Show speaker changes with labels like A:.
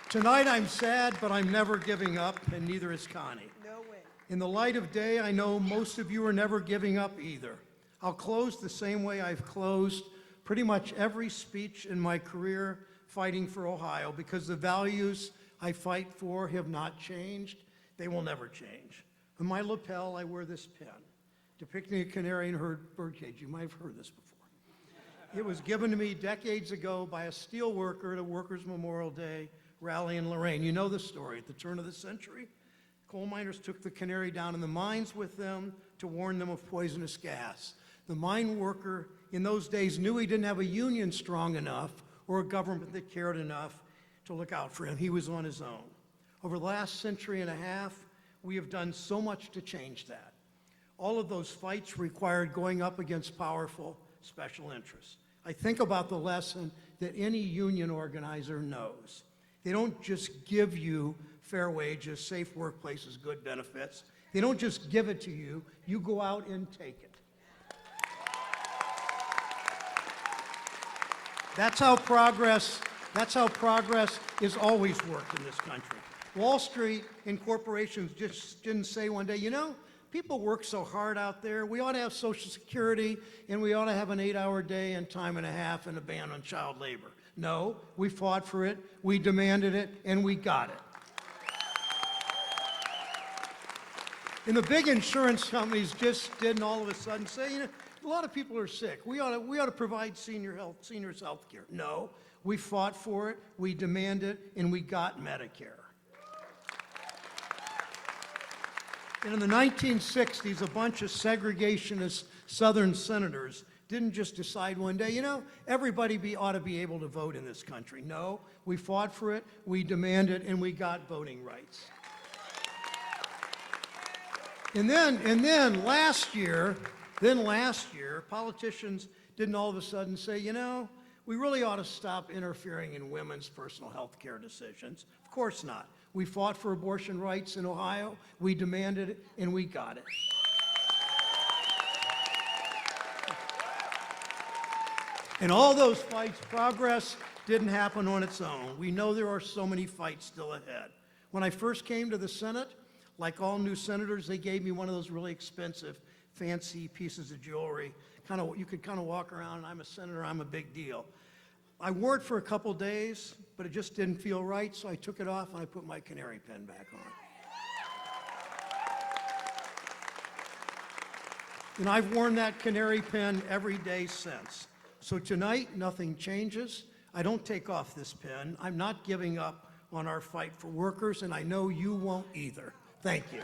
A: Tonight I'm sad, but I'm never giving up, and neither is Connie.
B: No way.
A: In the light of day, I know most of you are never giving up either. I'll close the same way I've closed pretty much every speech in my career fighting for Ohio, because the values I fight for have not changed. They will never change. On my lapel, I wear this pin, depicting a canary in her birdcage. You might have heard this before. It was given to me decades ago by a steel worker at a Workers' Memorial Day rally in Lorraine. You know the story. At the turn of the century, coal miners took the canary down in the mines with them to warn them of poisonous gas. The mine worker in those days knew he didn't have a union strong enough or a government that cared enough to look out for him. He was on his own. Over the last century and a half, we have done so much to change that. All of those fights required going up against powerful special interests. I think about the lesson that any union organizer knows. They don't just give you fair wages, safe workplaces, good benefits. They don't just give it to you. You go out and take it. That's how progress is always worked in this country. Wall Street and corporations just didn't say one day, you know, people work so hard out there, we ought to have Social Security, and we ought to have an 8-hour day and time and a half and a ban on child labor. No, we fought for it, we demanded it, and we got it. And the big insurance companies just didn't all of a sudden say, you know, a lot of people are sick. We ought to provide seniors health care. No, we fought for it, we demanded it, and we got Medicare. And in the 1960s, a bunch of segregationist Southern senators didn't just decide one day, you know, everybody ought to be able to vote in this country. No, we fought for it, we demanded, and we got voting rights. And then last year, politicians didn't all of a sudden say, you know, we really ought to stop interfering in women's personal health care decisions. Of course not. We fought for abortion rights in Ohio, we demanded it, and we got it. In all those fights, progress didn't happen on its own. We know there are so many fights still ahead. When I first came to the Senate, like all new senators, they gave me one of those really expensive, fancy pieces of jewelry. You could kind of walk around, and I'm a senator, I'm a big deal. I wore it for a couple days, but it just didn't feel right, so I took it off and I put my canary pin back on. And I've worn that canary pin every day since. So tonight, nothing changes. I don't take off this pin. I'm not giving up on our fight for workers, and I know you won't either. Thank you.